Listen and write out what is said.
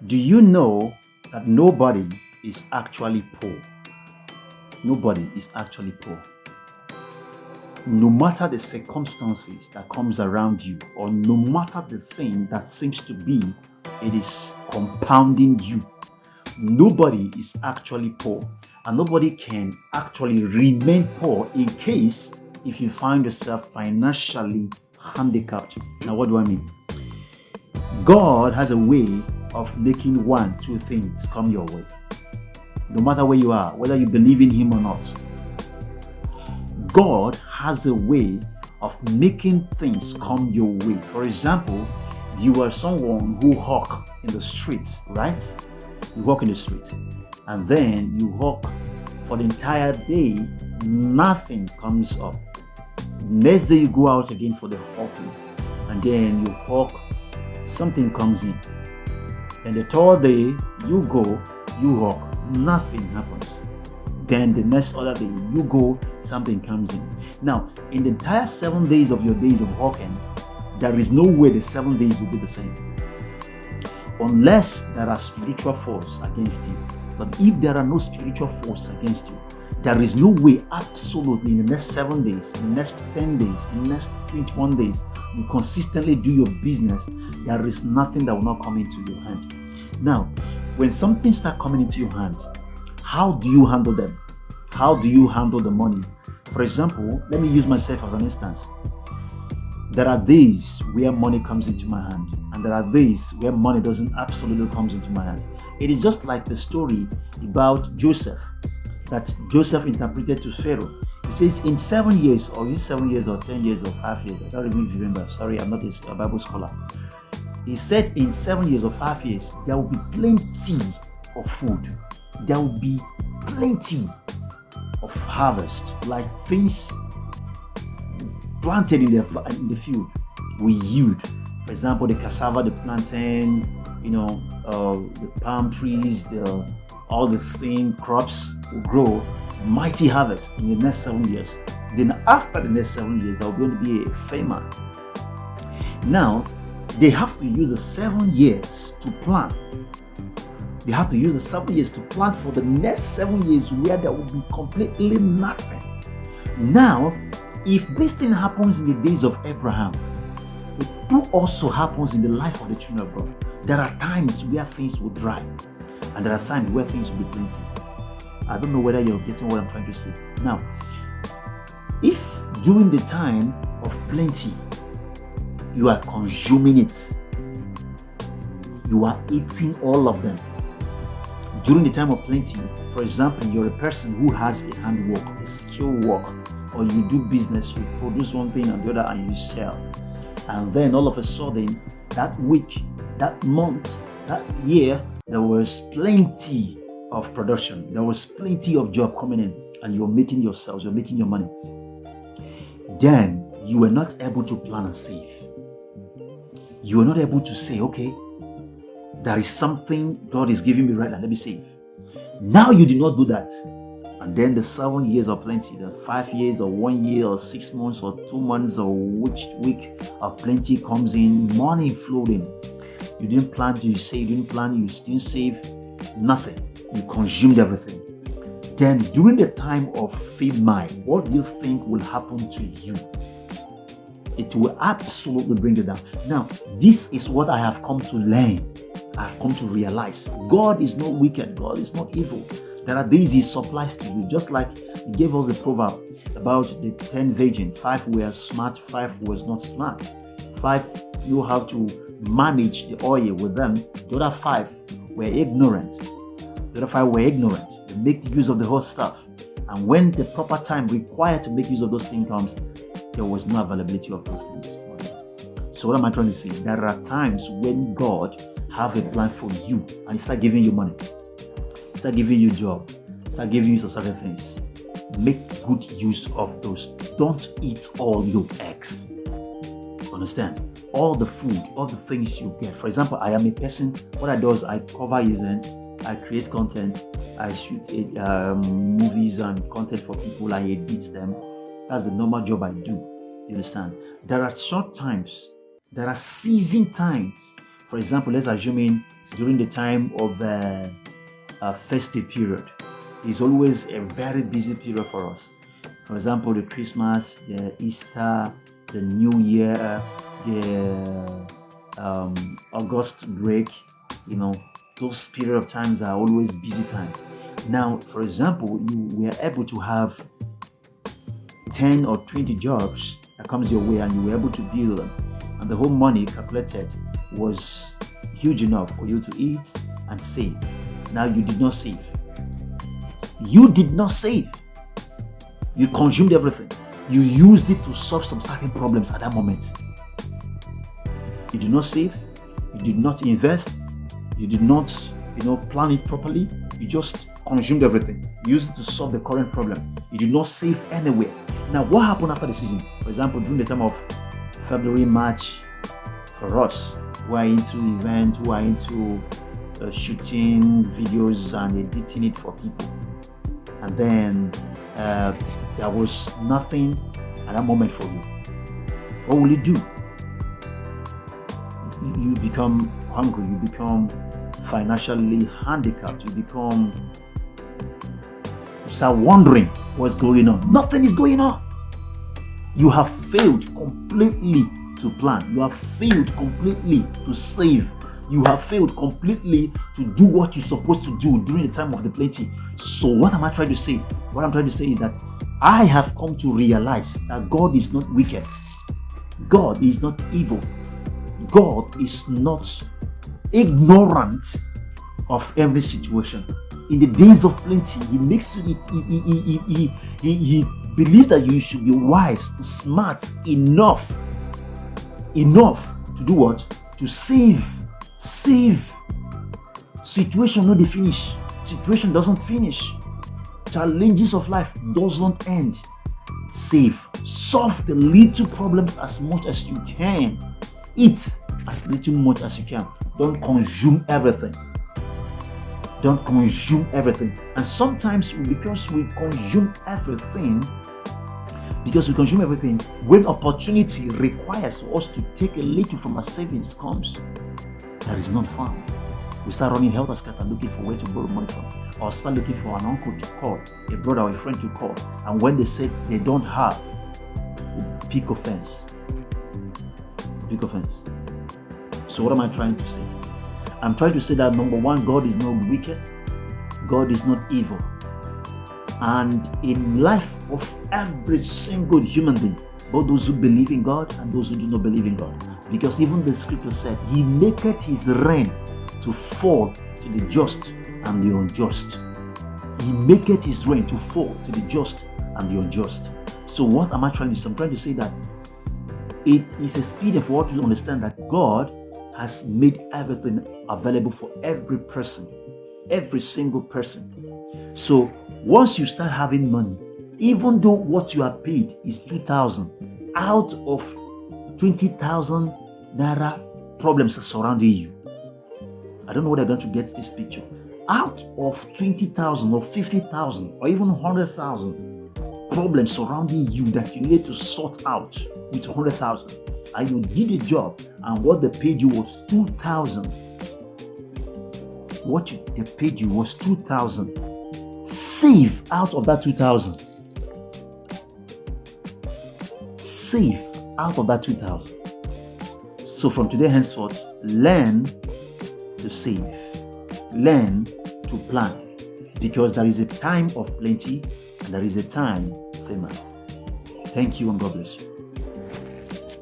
Do you know that nobody is actually poor? Nobody is actually poor. No matter the circumstances that comes around you, or no matter the thing that seems to be, it is compounding you. Nobody is actually poor, and nobody can actually remain poor in case if you find yourself financially handicapped. Now, what do I mean? God has a way of making one, two things come your way. No matter where you are, whether you believe in Him or not, God has a way of making things come your way. For example, you are someone who hawk in the streets, right? You walk in the street, and then you hawk for the entire day, nothing comes up. Next day, you go out again for the hawking, and then you hawk, something comes in. And the third day, you go, you hawk, nothing happens. Then the next other day, you go, something comes in. Now, in the entire 7 days of your days of hawking, there is no way the 7 days will be the same. Unless there are spiritual force against you. But if there are no spiritual force against you, there is no way absolutely in the next 7 days, in the next 10 days, in the next 21 days, you consistently do your business, there is nothing that will not come into your hand. Now, when something starts coming into your hand, how do you handle them? How do you handle the money? For example, let me use myself as an instance. There are days where money comes into my hand, and there are days where money doesn't absolutely comes into my hand. It is just like the story about Joseph that Joseph interpreted to Pharaoh. He says, in 7 years, or is it 7 years, or 10 years, or 5 years? I don't even remember. Sorry, I'm not a Bible scholar. He said, in 7 years or 5 years, there will be plenty of food. There will be plenty of harvest, like things planted in the field will yield. For example, the cassava, the plantain, the palm trees, all the same crops will grow mighty harvest in the next 7 years. Then after the next 7 years, there will going to be a famine. Now, they have to use the 7 years to plant. They have to use the 7 years to plant for the next 7 years where there will be completely nothing. Now, if this thing happens in the days of Abraham, it too also happens in the life of the children of God. There are times where things will dry, and there are times where things will be plenty. I don't know whether you're getting what I'm trying to say. Now, if during the time of plenty, you are consuming it, you are eating all of them. During the time of plenty, for example, you're a person who has a handwork, a skill work, or you do business, you produce one thing and the other and you sell. And then all of a sudden, that week, that month, that year, there was plenty of production. There was plenty of job coming in, and you're making your sales, you're making your money. Then you were not able to plan and save. You were not able to say, okay, there is something God is giving me right now, let me save. Now you did not do that. And then the 7 years of plenty, the 5 years or 1 year or 6 months or 2 months or which week of plenty comes in, money flowing. You didn't plan, you say you didn't plan, you didn't save, nothing. You consumed everything. Then during the time of famine, what do you think will happen to you? It will absolutely bring it down. Now, this is what I have come to learn. I've come to realize God is not wicked. God is not evil. There are days He supplies to you, just like He gave us the proverb about the 10 virgins. 5 were smart, 5 was not smart. 5 knew how to manage the oil with them. The other 5 were ignorant. The other 5 were ignorant. They make use of the whole stuff. And when the proper time required to make use of those things comes, there was no availability of those things. So what am I trying to say? There are times when God have a plan for you and He start giving you money, He start giving you job, start giving you some certain things. Make good use of those. Don't eat all your eggs. Understand? All the food, all the things you get. For example, I am a person, what I do is I cover events, I create content, I shoot movies and content for people, I edit them. That's the normal job I do. You understand? There are short times, there are season times. For example, let's assume during the time of a festive period. It's always a very busy period for us. For example, the Christmas, the Easter, the New Year, the August break, those period of times are always busy time. Now, for example, you were able to have 10 or 20 jobs that comes your way and you were able to build them, and the whole money calculated was huge enough for you to eat and save. Now you did not save. You did not save. You consumed everything. You used it to solve some certain problems at that moment. You did not save. You did not invest. You did not, plan it properly. You just consumed everything. You used it to solve the current problem. You did not save anywhere. Now, what happened after the season? For example, during the time of February, March, for us, who are into events, who are into shooting videos and editing it for people, and then there was nothing at that moment for you. What will you do? You become hungry, you become financially handicapped, you start wondering what's going on. Nothing is going on. You have failed completely to plan. You have failed completely to save. You have failed completely to do what you're supposed to do during the time of the plenty. So what am I trying to say? What I'm trying to say is that I have come to realize that God is not wicked. God is not evil. God is not ignorant of every situation. In the days of plenty, he believes that you should be wise, smart enough to do what? To save. Situation no dey finish. Situation doesn't finish. Challenges of life doesn't end. Save. Solve the little problems as much as you can. Eat as little much as you can. Don't consume everything. Don't consume everything. And sometimes because we consume everything, when opportunity requires for us to take a little from our savings comes, that is not found. We start running helter skelter looking for where to borrow money from, or start looking for an uncle to call, a brother or a friend to call, and when they say they don't have, we pick offense. So what am I trying to say? I'm trying to say that number one, God is not wicked, God is not evil, and in life of every single human being, both those who believe in God and those who do not believe in God, because even the scripture said, He maketh His rain to fall to the just and the unjust. He maketh His rain to fall to the just and the unjust. So what am I trying to say? I'm trying to say that it is expedient for us to understand that God has made everything available for every person, every single person. So once you start having money, even though what you are paid is 2,000, out of 20,000 naira problems are surrounding you. I don't know whether I'm going to get this picture. Out of 20,000 or 50,000 or even 100,000 problems surrounding you that you need to sort out with 100,000, and you did a job and what they paid you was 2,000. They paid you was 2,000. Save out of that 2,000. Save out of that 2,000. So from today henceforth, learn to save. Learn to plan. Because there is a time of plenty and there is a time of famine. Thank you and God bless you.